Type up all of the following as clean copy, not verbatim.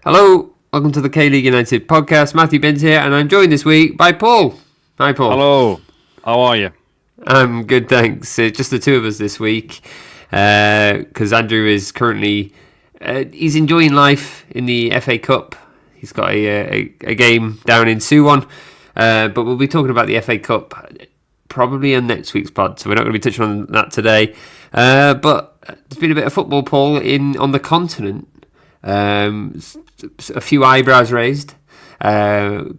Hello, welcome to the K-League United podcast. Matthew Benz here, and I'm joined this week by Paul. Hi, Paul. Hello, how are you? I'm good, thanks. Just the two of us this week, because Andrew is currently he's enjoying life in the FA Cup. He's got a game down in Suwon, but we'll be talking about the FA Cup probably on next week's pod, so we're not going to be touching on that today. But there's been a bit of football, Paul, on the continent. A few eyebrows raised. Gwangju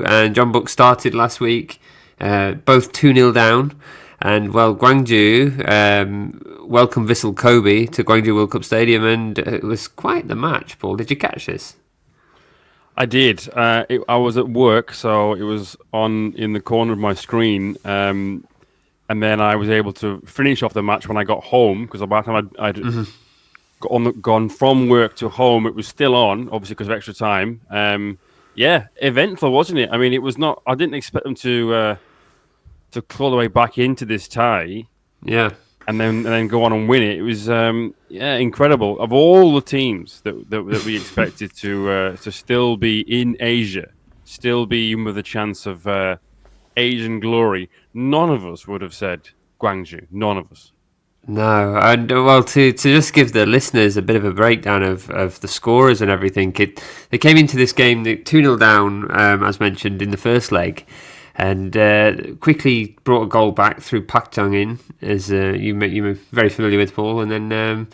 and Jeonbuk started last week, both 2-0 down. And, well, Gwangju welcomed Vissel Kobe to Gwangju World Cup Stadium, and it was quite the match, Paul. Did you catch this? I did. I was at work, so it was on in the corner of my screen. And then I was able to finish off the match when I got home, because by the time I'd gone from work to home, it was still on, obviously because of extra time. Eventful, wasn't it? I mean, it was not. I didn't expect them to claw their way back into this tie. Yeah, and then go on and win it. It was incredible. Of all the teams that we expected to still be in Asia, still be with a chance of Asian glory, none of us would have said Gwangju. None of us. no, and well, to just give the listeners a bit of a breakdown of the scorers and everything, they came into this game 2-0 down, as mentioned in the first leg, and quickly brought a goal back through Pak Jong-in, as you were very familiar with, Paul, and then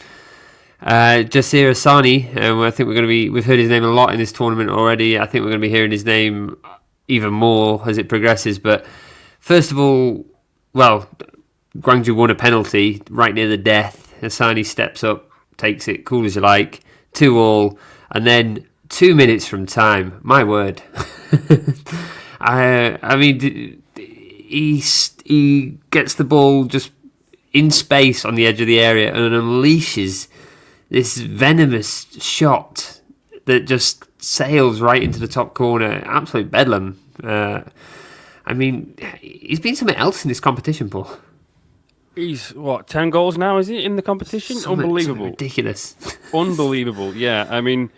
Jasir Asani. I think we've heard his name a lot in this tournament already. I think we're going to be hearing his name even more as it progresses. But first of all, well, Gwangju won a penalty right near the death. Asani steps up, takes it, cool as you like, 2-2, and then 2 minutes from time. My word. I mean, he gets the ball just in space on the edge of the area and unleashes this venomous shot that just sails right into the top corner. Absolute bedlam. I mean, he's been something else in this competition, Paul. He's 10 goals now, is he, in the competition? Unbelievable. Ridiculous. Unbelievable, yeah. I mean,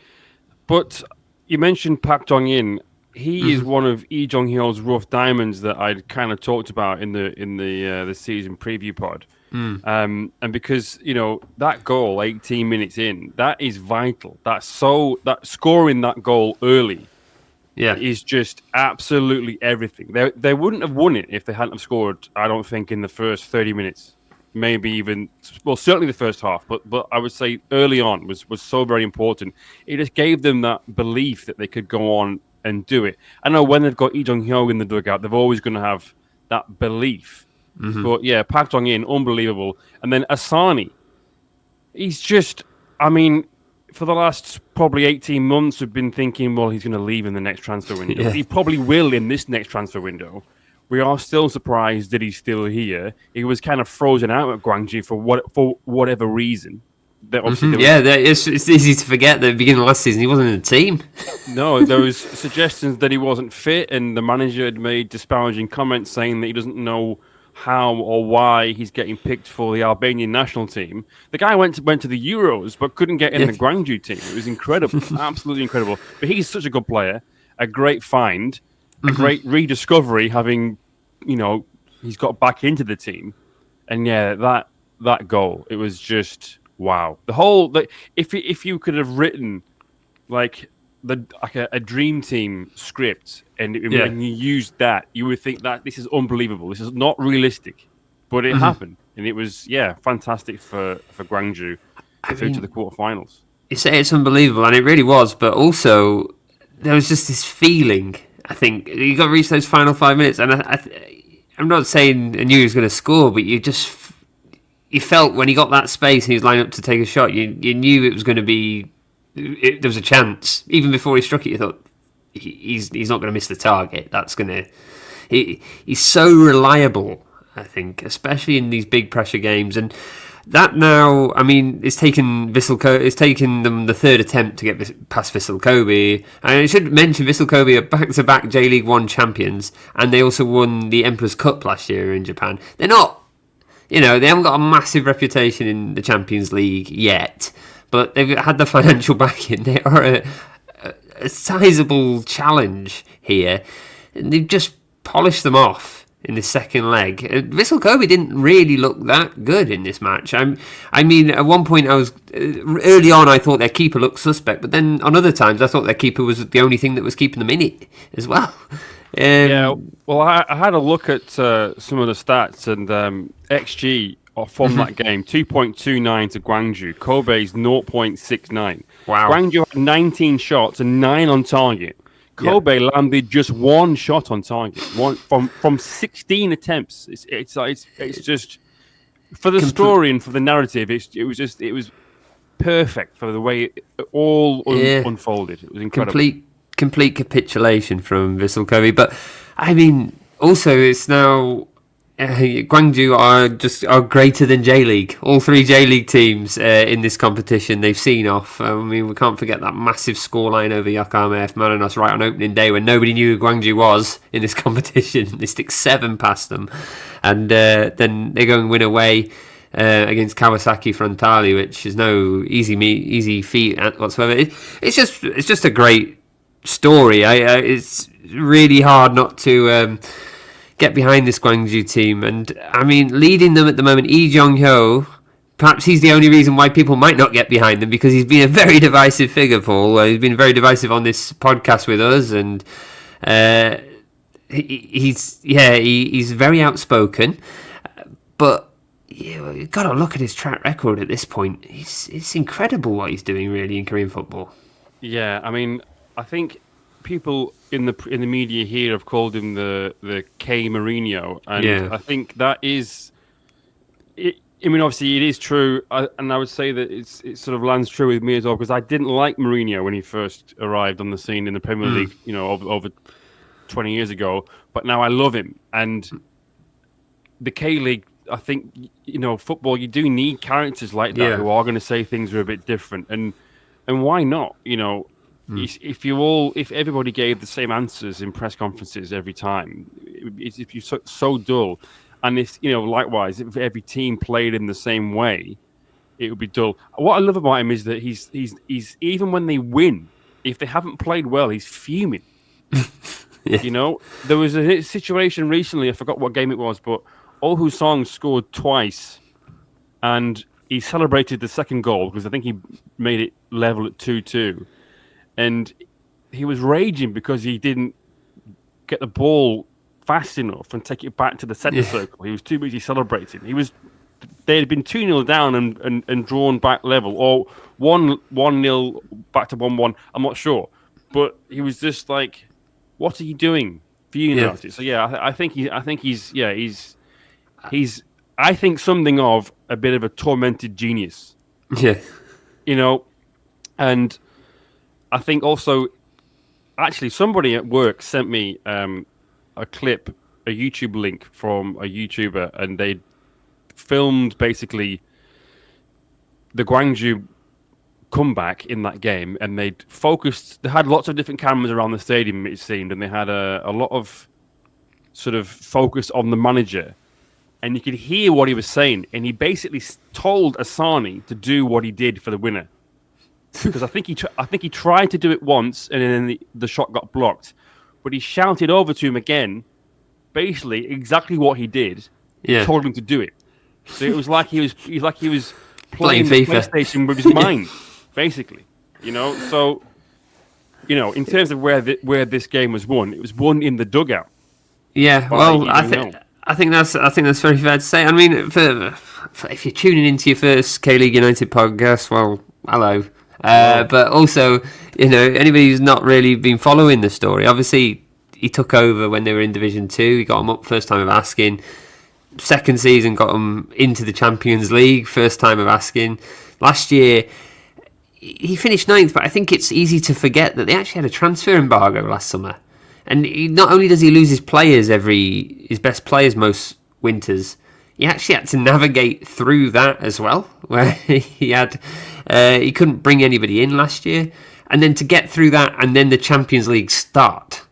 but you mentioned Pak Jong-in. He is one of Lee Jong-hyo's rough diamonds that I'd kind of talked about in the season preview pod. And because, that goal 18 minutes in, that is vital. That scoring that goal early is just absolutely everything. They wouldn't have won it if they hadn't have scored, I don't think, in the first 30 minutes. Maybe even, well, certainly the first half, but I would say early on was so very important. It just gave them that belief that they could go on and do it. I know when they've got Lee Jong-hyo in the dugout, they're always going to have that belief. But yeah, Pak Jong-in, unbelievable. And then Asani, he's just, I mean, for the last probably 18 months, we've been thinking, well, he's going to leave in the next transfer window. He probably will in this next transfer window. We are still surprised that he's still here. He was kind of frozen out at Gwangju for whatever reason. It's easy to forget that at the beginning of last season he wasn't in the team. No, there was suggestions that he wasn't fit, and the manager had made disparaging comments saying that he doesn't know how or why he's getting picked for the Albanian national team. The guy went to the Euros but couldn't get in the Gwangju team. It was incredible, absolutely incredible. But he's such a good player, a great find, a great rediscovery, having, he's got back into the team. And yeah, that goal, it was just wow. The whole, if you could have written a dream team script and you used that, you would think that this is unbelievable. This is not realistic, but it happened, and it was fantastic for Gwangju through to the quarterfinals. You say it's unbelievable, and it really was. But also, there was just this feeling. I think you got to reach those final 5 minutes, and I'm not saying I knew he was going to score, but you felt when he got that space and he was lined up to take a shot, you knew it was going to be. There was a chance even before he struck it. You thought he's not going to miss the target. That's going to. He's so reliable, I think, especially in these big pressure games. And that now, I mean, it's taken them the third attempt to get past Vissel Kobe. And I should mention Vissel Kobe are back-to-back J.League 1 champions, and they also won the Emperor's Cup last year in Japan. They're not, they haven't got a massive reputation in the Champions League yet, but they've had the financial backing. They are a sizable challenge here, and they've just polished them off in the second leg. Vissel Kobe didn't really look that good in this match. I mean, at one point early on I thought their keeper looked suspect, but then on other times I thought their keeper was the only thing that was keeping them in it as well. Yeah, well, I had a look at some of the stats, and XG from that game, 2.29 to Gwangju. Kobe's 0.69. Wow. Gwangju had 19 shots and 9 on target. Kobe landed just 1 shot on target, one from 16 attempts. It's just for the story and for the narrative. It was perfect for the way it all unfolded. It was incredible. Complete capitulation from Vissel Kobe. But I mean, also it's now Gwangju are greater than J.League. All 3 J.League teams in this competition, they've seen off. I mean, we can't forget that massive scoreline over Yokohama F. Marinos right on opening day when nobody knew who Gwangju was in this competition. They stick 7 past them. And then they go and win away against Kawasaki Frontale, which is no easy feat whatsoever. It's just a great story. It's really hard not to get behind this Gwangju team, and I mean, leading them at the moment, Lee Jong-hyo. Perhaps he's the only reason why people might not get behind them, because he's been a very divisive figure, Paul. He's been very divisive on this podcast with us, and he's very outspoken. But you've got to look at his track record at this point. It's incredible what he's doing, really, in Korean football. Yeah, I mean, I think people in the media here have called him the K Mourinho, and I think that is it. I mean, obviously it is true, and I would say that it sort of lands true with me as well, because I didn't like Mourinho when he first arrived on the scene in the Premier League, over 20 years ago. But now I love him, and the K-League. I think football. You do need characters like that who are going to say things are a bit different, and why not? If everybody gave the same answers in press conferences every time, if you're so dull, and if likewise, if every team played in the same way, it would be dull. What I love about him is that he's even when they win, if they haven't played well, he's fuming. There was a situation recently, I forgot what game it was, but Oh Hoo-sung scored twice, and he celebrated the second goal because I think he made it level at 2-2. And he was raging because he didn't get the ball fast enough and take it back to the centre circle. He was too busy celebrating. They had been 2-0 down and drawn back level, or 1-0 back to 1-1. I'm not sure, but he was just like, "What are you doing?" Fuming about it. So I think he's I think something of a bit of a tormented genius. Yeah, and I think also, actually, somebody at work sent me a clip, a YouTube link from a YouTuber, and they filmed basically the Gwangju comeback in that game, and they had lots of different cameras around the stadium, it seemed, and they had a lot of sort of focus on the manager, and you could hear what he was saying, and he basically told Asani to do what he did for the winner. Because I think he tried to do it once, and then the shot got blocked. But he shouted over to him again, basically exactly what he did. Yeah. Told him to do it. So it was like he was playing the PlayStation with his mind, basically. So in terms of where this game was won, it was won in the dugout. Yeah. Well, I think that's very fair to say. I mean, if you're tuning into your first K-League United podcast, well, hello. But also, anybody who's not really been following the story, obviously he took over when they were in Division 2. He got them up first time of asking. Second season got them into the Champions League, first time of asking. Last year, he finished 9th, but I think it's easy to forget that they actually had a transfer embargo last summer. And not only does he lose his best players most winters, he actually had to navigate through that as well, where he couldn't bring anybody in last year, and then to get through that, and then the Champions League start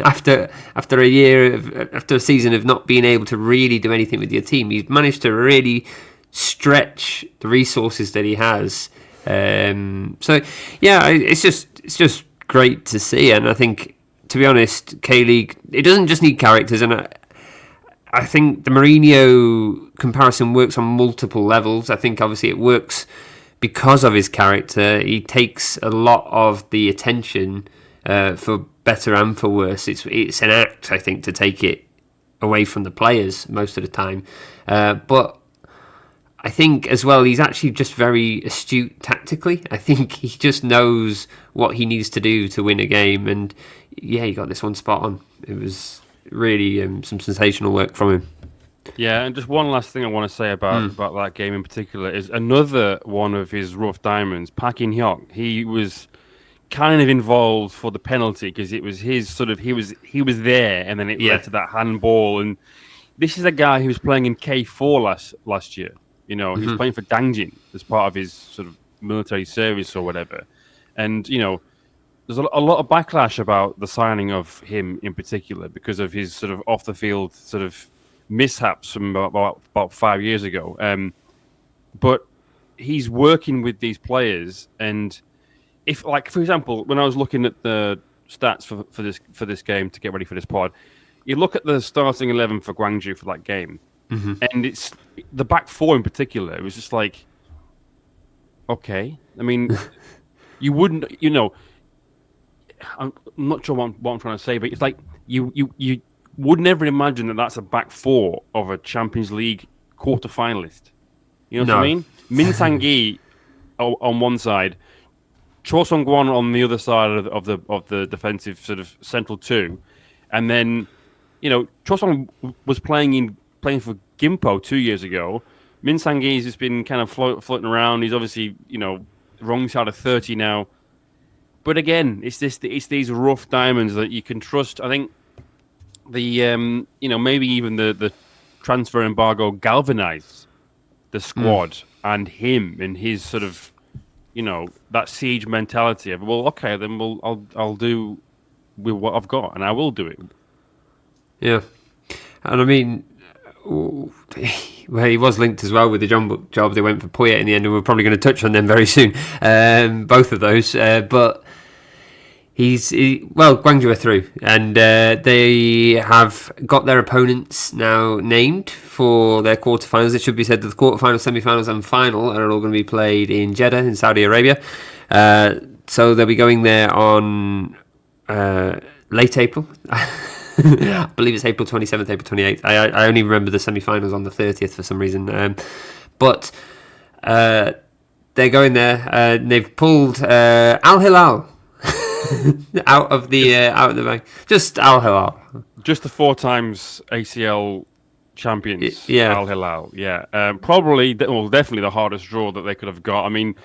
after a season of not being able to really do anything with your team, he's managed to really stretch the resources that he has So yeah, it's just great to see, and I think, to be honest, K-League, it doesn't just need characters, and I think the Mourinho comparison works on multiple levels. I think obviously it works because of his character. He takes a lot of the attention, for better and for worse. It's an act, I think, to take it away from the players most of the time. But I think as well, he's actually just very astute tactically. I think he just knows what he needs to do to win a game. And yeah, he got this one spot on. It was really some sensational work from him. Yeah, and just one last thing I want to say about that game in particular is another one of his rough diamonds, Park In-hyuk. He was kind of involved for the penalty because it was his sort of he was there, and then it led to that handball. And this is a guy who was playing in K4 last year. You know, he was playing for Dangjin as part of his sort of military service or whatever. And you know, there's a lot of backlash about the signing of him in particular because of his sort of off the field sort of mishaps from about 5 years ago. But he's working with these players, and if, like, for example, when I was looking at the stats for this game to get ready for this pod, you look at the starting 11 for Gwangju for that game, and it's the back four in particular. It was just like, okay, I mean, you wouldn't, you know, I'm not sure what I'm trying to say, but it's like you would never imagine that that's a back four of a Champions League quarter-finalist. You know what I mean? Min Sang-gi on one side, Cho Sung-kwon on the other side of the defensive sort of central two, and then, you know, Cho Sung was playing for Gimpo 2 years ago. Min Sang-gi's just been kind of floating around. He's obviously, you know, wrong side of 30 now. But again, it's these rough diamonds that you can trust. I think the you know, maybe even the transfer embargo galvanized the squad and him and his sort of, you know, that siege mentality of, well, okay, then I'll do with what I've got, and I will do it. Yeah, and I mean, well, he was linked as well with the Jeonbuk job. They went for Poyet in the end, and we're probably going to touch on them very soon. Both of those, but. Gwangju are through, and they have got their opponents now named for their quarterfinals. It should be said that the quarterfinals, semi-finals, and final are all going to be played in Jeddah in Saudi Arabia. So they'll be going there on late April. I believe it's April 27th, April 28th. I only remember the semi-finals on the 30th for some reason. But they're going there. They've pulled Al Hilal out of the bank. Just Al Hilal. Just the 4 times ACL champions. Yeah. Al Hilal. Yeah. Definitely the hardest draw that they could have got. I mean,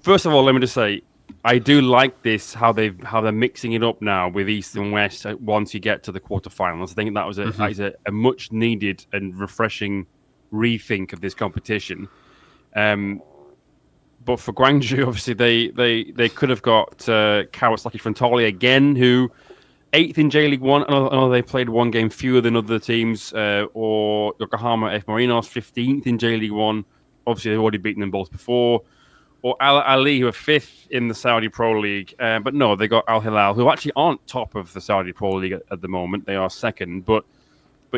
first of all, let me just say, I do like this how they're mixing it up now with East and West once you get to the quarterfinals. I think that was a much needed and refreshing rethink of this competition. But for Gwangju, obviously, they could have got Kawasaki Frontale again, who 8th in J-League 1. I know they played one game fewer than other teams, or Yokohama F. Marinos, 15th in J-League 1. Obviously, they've already beaten them both before. Or Al Ali, who are 5th in the Saudi Pro League. But no, they got Al Hilal, who actually aren't top of the Saudi Pro League at the moment. They are 2nd. But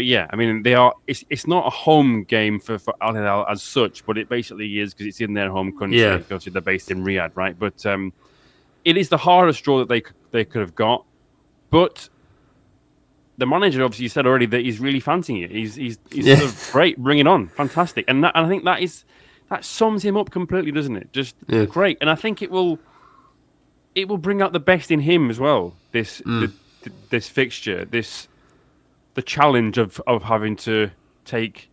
yeah, I mean, they are. It's not a home game for Al Hilal as such, but it basically is because it's in their home country. Yeah. Obviously, they're based in Riyadh, right? But it is the hardest draw that they could have got. But the manager obviously said already that he's really fancying it. He's sort of great, bring it on, fantastic, and I think that sums him up completely, doesn't it? Just great, and I think it will bring out the best in him as well. This fixture, the challenge of having to take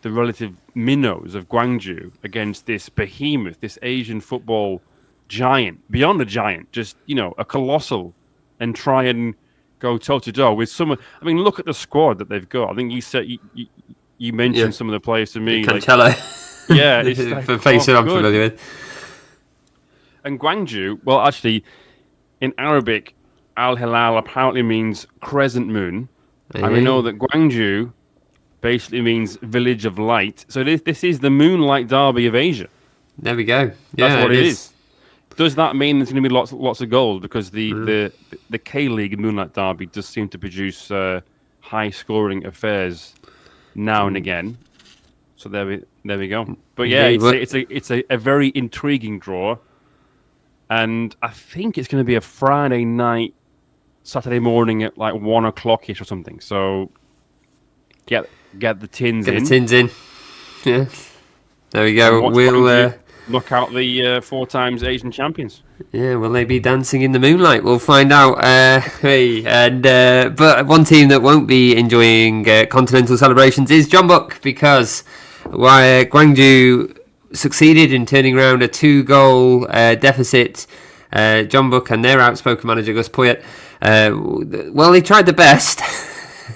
the relative minnows of Gwangju against this behemoth, this Asian football giant, beyond a giant, just, you know, a colossal, and try and go toe-to-toe with someone. I mean, look at the squad that they've got. I think you mentioned some of the players to me. Cancelo. Like, yeah. It's like, for faces I'm familiar with. And Gwangju, well, actually, in Arabic, Al Hilal apparently means crescent moon. And we know that Gwangju basically means village of light. So this is the moonlight derby of Asia. There we go. That's what it is. Does that mean there's going to be lots of goals? Because the K-League Moonlight Derby does seem to produce high-scoring affairs now and again. So there we go. But yeah, it's a very intriguing draw, and I think it's going to be a Friday night, Saturday morning at like 1 o'clock-ish or something. So get the tins in. Get the tins in. Yeah. There we go. We'll knock out the 4 times Asian champions. Yeah, will they be dancing in the moonlight? We'll find out. But one team that won't be enjoying continental celebrations is Jeonbuk, because Gwangju succeeded in turning around a 2-goal deficit. Jeonbuk and their outspoken manager Gus Poyet, they tried their best.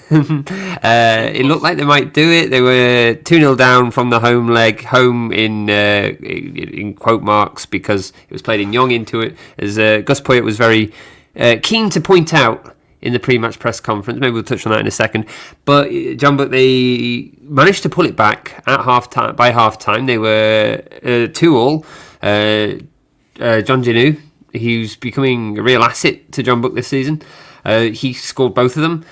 It looked like they might do it. They were 2-0 down from the home leg, home in quote marks, because it was played in Yongin to it, as Gus Poyet was very keen to point out in the pre-match press conference. Maybe we'll touch on that in a second. But Jeonbuk, they managed to pull it back at half-time. By half-time, they were 2-2. John Jinu, who's becoming a real asset to Jeonbuk this season, he scored both of them.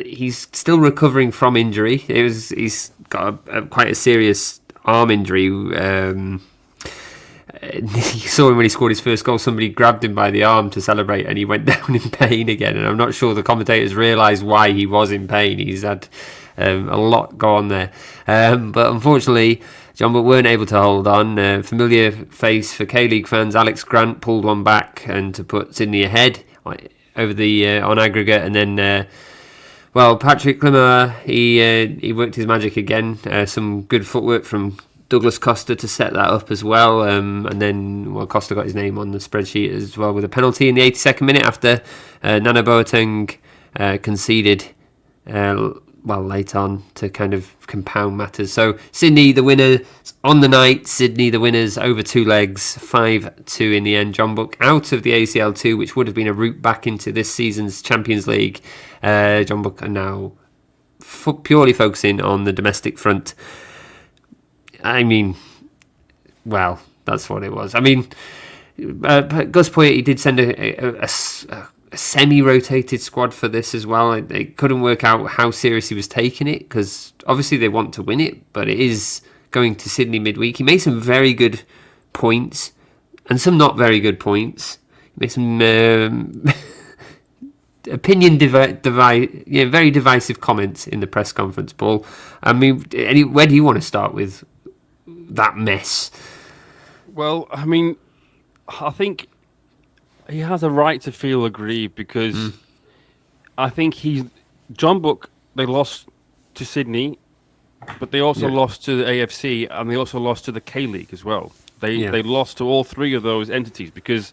He's still recovering from injury. He's got quite a serious arm injury. You saw him when he scored his first goal. Somebody grabbed him by the arm to celebrate, and he went down in pain again. And I'm not sure the commentators realised why he was in pain. He's had a lot go on there. But unfortunately, Jeonbuk weren't able to hold on. Familiar face for K-League fans, Alex Grant pulled one back and to put Sydney ahead over the on aggregate, and then Patrick Clemmer, he worked his magic again. Some good footwork from Douglas Costa to set that up as well, and then Costa got his name on the spreadsheet as well with a penalty in the 82nd minute after Nana Boateng conceded late on to kind of compound matters. So Sydney the winners on the night. Sydney the winners over 2 legs, 5-2 in the end. Jeonbuk out of the ACL2, which would have been a route back into this season's Champions League. Jeonbuk are now purely focusing on the domestic front. I mean, well, that's what it was. I mean, Gus Poyet, he did send a semi-rotated squad for this as well. They couldn't work out how serious he was taking it, because obviously they want to win it, but it is going to Sydney midweek. He made some very good points and some not very good points. He made some very divisive comments in the press conference, Paul. I mean, where do you want to start with that mess? Well, I mean, I think he has a right to feel aggrieved, because I think Jeonbuk, they lost to Sydney, but they also lost to the AFC, and they also lost to the K-League as well. They lost to all 3 of those entities, because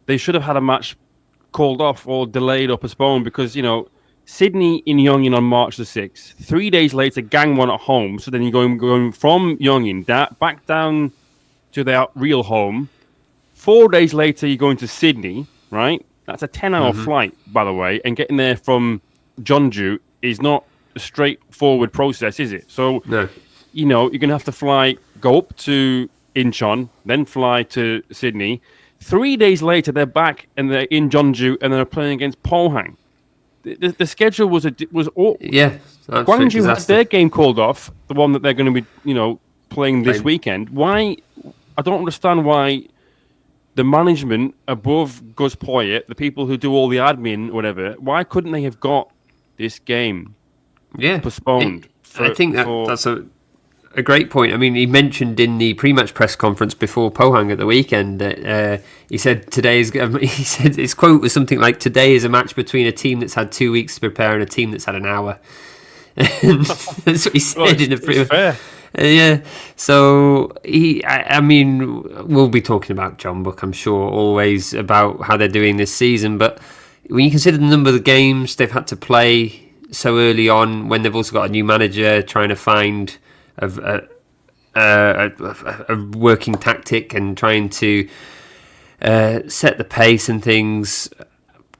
they should have had a match called off or delayed or postponed, because, Sydney in Yongin on March the 6th, 3 days later, Gangwon at home, so then you're going from Yongin back down to their real home. 4 days later, you're going to Sydney, right? That's a 10-hour flight, by the way, and getting there from Gwangju is not a straightforward process, is it? So, no. You're going to have to go up to Incheon, then fly to Sydney. 3 days later, they're back and they're in Jeonju, and they're playing against Pohang. The schedule was all. Yeah, Gwangju had their game called off, the one that they're going to be, playing this weekend. Why? I don't understand why the management above Gus Poyet, the people who do all the admin, whatever, why couldn't they have got this game postponed? I think that's a great point. I mean, he mentioned in the pre-match press conference before Pohang at the weekend that he said his quote was something like, "Today is a match between a team that's had 2 weeks to prepare and a team that's had an hour." That's what he said in the pre-match. Yeah, so I mean, we'll be talking about Jeonbuk, I'm sure, always about how they're doing this season. But when you consider the number of the games they've had to play so early on, when they've also got a new manager trying to find a working tactic and trying to set the pace and things.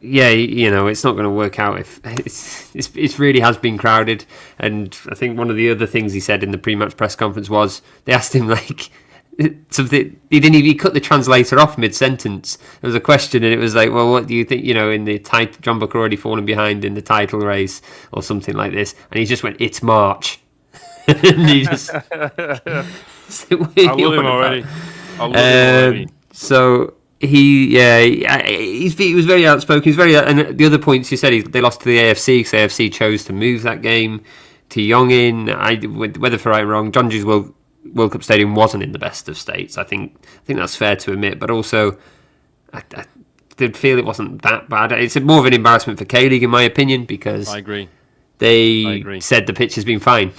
Yeah, it's not going to work out if it really has been crowded. And I think one of the other things he said in the pre-match press conference was they asked him, something. He cut the translator off mid-sentence. There was a question, and it was like, "Well, what do you think? In the title, Jeonbuk already fallen behind in the title race, or something like this." And he just went, "It's March," and he just. I love him already. So he was very outspoken. He's very, and the other points you said, they lost to the AFC because AFC chose to move that game to Yongin. Whether for right or wrong, Jeonju's World Cup Stadium wasn't in the best of states. I think that's fair to admit, but also I did feel it wasn't that bad. It's more of an embarrassment for K-League in my opinion because I agree. They said the pitch has been fine,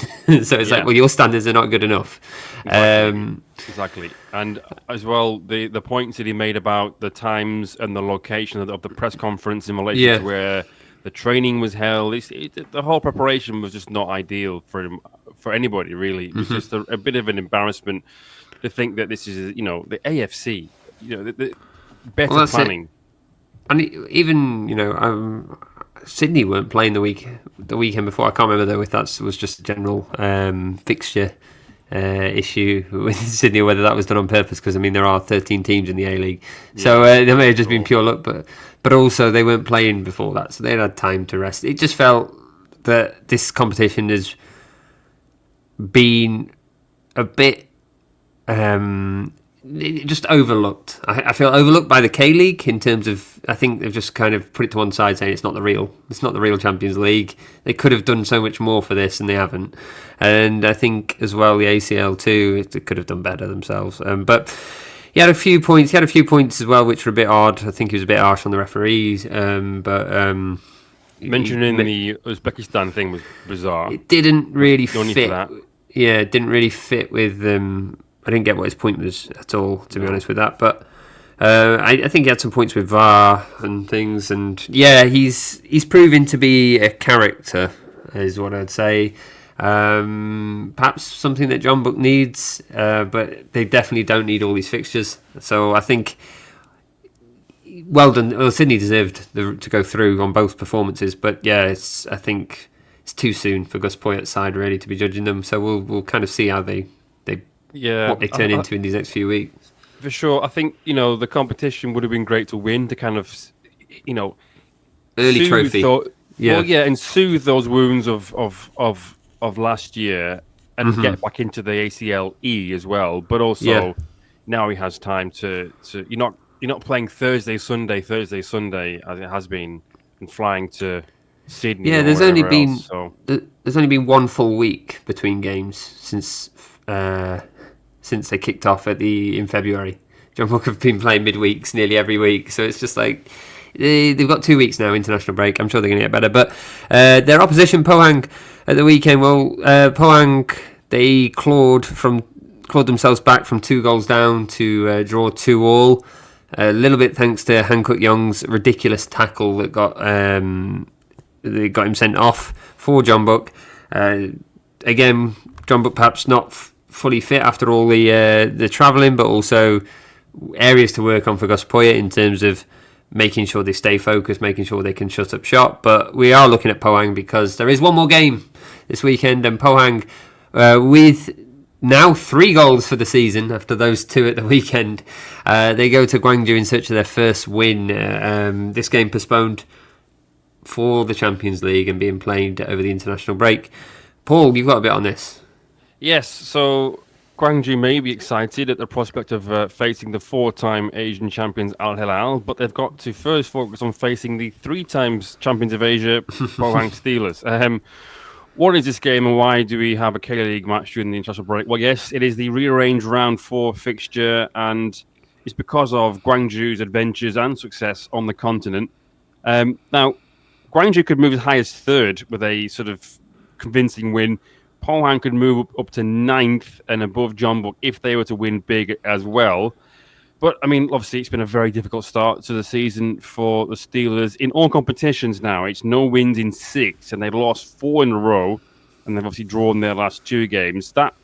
so it's like, well, your standards are not good enough. Exactly. And as well, the points that he made about the times and the location of the press conference in relation to where the training was held, the whole preparation was just not ideal for anybody, really. It was just a bit of an embarrassment to think that this is, the AFC, the better planning. And even, Sydney weren't playing the weekend before. I can't remember though if that was just a general fixture issue with Sydney, or whether that was done on purpose. Because there are 13 teams in the A-League, so there may have just been pure luck. But also they weren't playing before that, so they had time to rest. It just felt that this competition has been a bit just overlooked. I feel overlooked by the K-League in terms of, I think they've just kind of put it to one side saying it's not the real Champions League. They could have done so much more for this and they haven't. And I think as well the ACL too, they could have done better themselves. But he had a few points as well which were a bit odd. I think he was a bit harsh on the referees. Mentioning the Uzbekistan thing was bizarre. It didn't really fit. Yeah, it didn't really fit with I didn't get what his point was at all, to be honest with that. But I think he had some points with VAR and things. And he's proven to be a character, is what I'd say. Perhaps something that Jeonbuk needs, but they definitely don't need all these fixtures. So I think, well done. Well, Sydney deserved to go through on both performances. But I think it's too soon for Gus Poyet's side really to be judging them. So we'll kind of see how what they turn into in these next few weeks. For sure. I think, the competition would have been great to win, to kind of, early trophy. And soothe those wounds of last year and get back into the ACLE as well. But also now he has time to you're not playing Thursday, Sunday as it has been, and flying to Sydney. Yeah, there's only been one full week between games since they kicked off in February. Jeonbuk have been playing midweeks nearly every week, so it's just like they've got 2 weeks now international break. I'm sure they're going to get better. But their opposition Pohang at the weekend, Pohang, they clawed themselves back from 2 goals down to draw 2-2. A little bit thanks to Han Kuk-young's ridiculous tackle that got him sent off for Jeonbuk. Again, Jeonbuk perhaps not fully fit after all the travelling, but also areas to work on for Gus Poyet in terms of making sure they stay focused, making sure they can shut up shop. But we are looking at Pohang because there is one more game this weekend, and Pohang, with now 3 goals for the season after those 2 at the weekend, they go to Gwangju in search of their first win. This game postponed for the Champions League and being played over the international break. Paul, you've got a bit on this. Yes, so Gwangju may be excited at the prospect of facing the 4-time Asian champions Al Hilal, but they've got to first focus on facing the 3 times champions of Asia, Pohang Steelers. What is this game and why do we have a K-League match during the international break? Well, yes, it is the rearranged round 4 fixture, and it's because of Gwangju's adventures and success on the continent. Now, Gwangju could move as high as 3rd with a sort of convincing win. Pohang could move up to 9th and above Jeonbuk if they were to win big as well. But, obviously, it's been a very difficult start to the season for the Steelers. In all competitions now, it's no wins in 6, and they've lost 4 in a row, and they've obviously drawn their last 2 games. That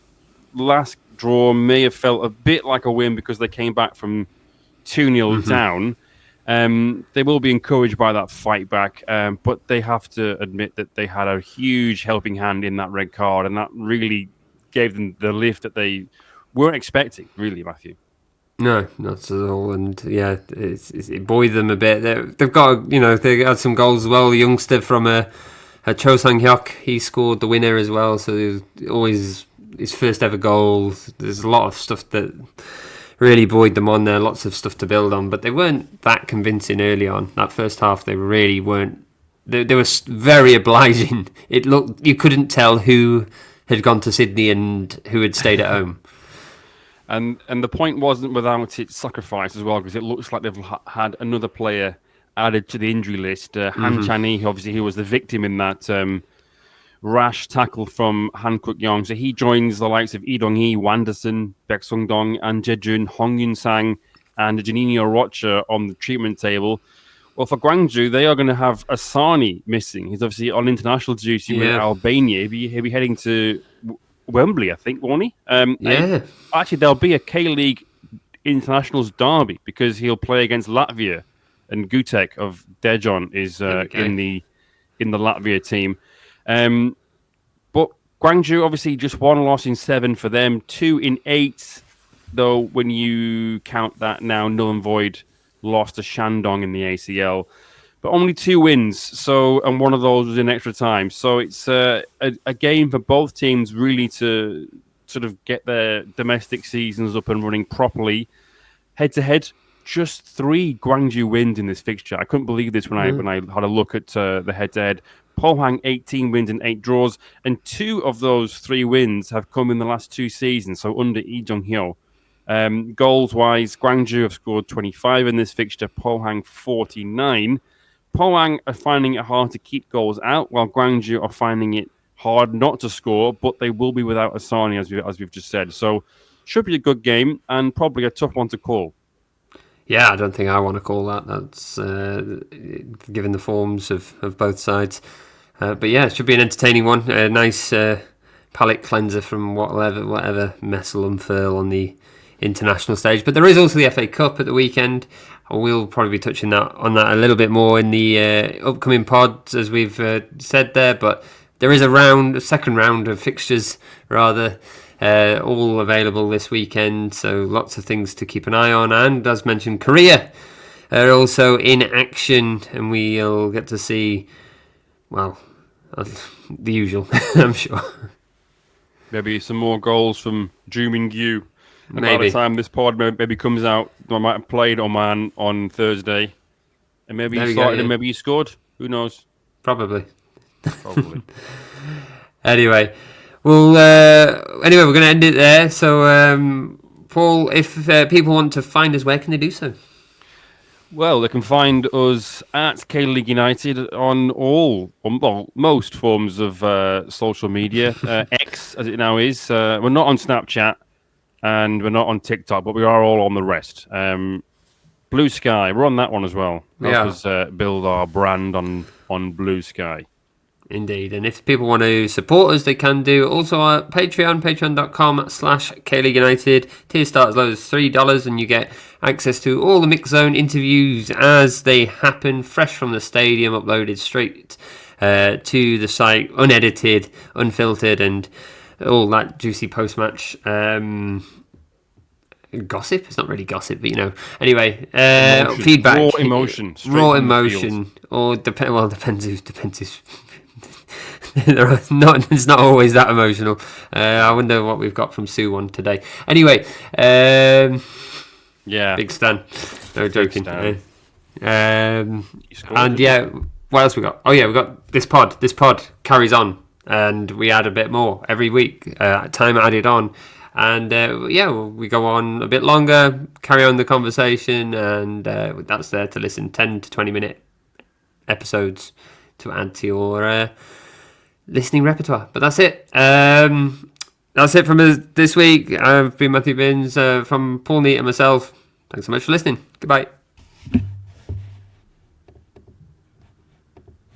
last draw may have felt a bit like a win because they came back from 2-0 down. They will be encouraged by that fight back, but they have to admit that they had a huge helping hand in that red card, and that really gave them the lift that they weren't expecting, really, Matthew. No, not at all. And yeah, it buoyed them a bit. They've got, they had some goals as well. The youngster from Cho Sang-hyuk, he scored the winner as well. So it was always his first ever goal. There's a lot of stuff that really buoyed them on there. Lots of stuff to build on, but they weren't that convincing early on. That first half, they really weren't. They were very obliging. It looked, you couldn't tell who had gone to Sydney and who had stayed at home. And the point wasn't without its sacrifice as well, because it looks like they've had another player added to the injury list. Han Chan-hee, obviously, who was the victim in that rash tackle from Han Kuk-yong. So he joins the likes of Lee Dong-hee, Wanderson, Baek Sung-dong, and Jejun, Hong Yun-sang, and Janino Rocha on the treatment table. Well, for Gwangju, they are going to have Asani missing. He's obviously on international duty with Albania. He'll be heading to Wembley, I think, won't he? Actually, there'll be a K-League Internationals derby because he'll play against Latvia, and Gutek of Daejeon is in the Latvia team. But Gwangju, obviously, just 1 loss in 7 for them, 2 in 8, though when you count that now null and void loss to Shandong in the ACL. But only 2 wins, and one of those was in extra time. So it's a game for both teams really to sort of get their domestic seasons up and running properly. Head-to-head, just 3 Gwangju wins in this fixture. I couldn't believe this when I had a look at the head-to-head. Pohang, 18 wins and 8 draws, and 2 of those 3 wins have come in the last 2 seasons, so under Lee Jong-hyo. Goals-wise, Gwangju have scored 25 in this fixture, Pohang 49. Pohang are finding it hard to keep goals out, while Gwangju are finding it hard not to score, but they will be without Asani, as we've just said. So, should be a good game, and probably a tough one to call. Yeah, I don't think I want to call that. That's given the forms of both sides. But yeah, it should be an entertaining one. A nice palate cleanser from whatever mess will unfurl on the international stage. But there is also the FA Cup at the weekend. We'll probably be touching on that a little bit more in the upcoming pods, as we've said there. But there is a second round of fixtures, rather, all available this weekend. So lots of things to keep an eye on. And as mentioned, Korea are also in action, and we'll get to see, well, the usual, I'm sure. Maybe some more goals from Joo Min-gyu. Maybe. By the time this pod maybe comes out, I might have played Oman on Thursday. And maybe you started and maybe you scored. Who knows? Probably. Anyway, we're going to end it there. So, Paul, if people want to find us, where can they do so? Well, they can find us at K-League United on most forms of social media. X, as it now is. We're not on Snapchat. And we're not on TikTok, but we are all on the rest. Blue Sky, we're on that one as well. Help us build our brand on Blue Sky. Indeed. And if people want to support us, they can do. Also at Patreon, patreon.com/K-League United. Tier start as low as $3, and you get access to all the Mix Zone interviews as they happen, fresh from the stadium, uploaded straight to the site, unedited, unfiltered, and all that juicy post-match gossip. It's not really gossip, but anyway, feedback, raw emotion, or depends who's. It's not always that emotional. I wonder what we've got from Sue on today. Anyway, big Stan. No joking. And yeah, what else we got? Oh yeah, we got this pod. This pod carries on. And we add a bit more every week, time added on. And we go on a bit longer, carry on the conversation, and that's there to listen, 10 to 20 minute episodes to add to your listening repertoire. But that's it. That's it from us this week. I've been Matthew Binns, from Paul Neat and myself. Thanks so much for listening. Goodbye.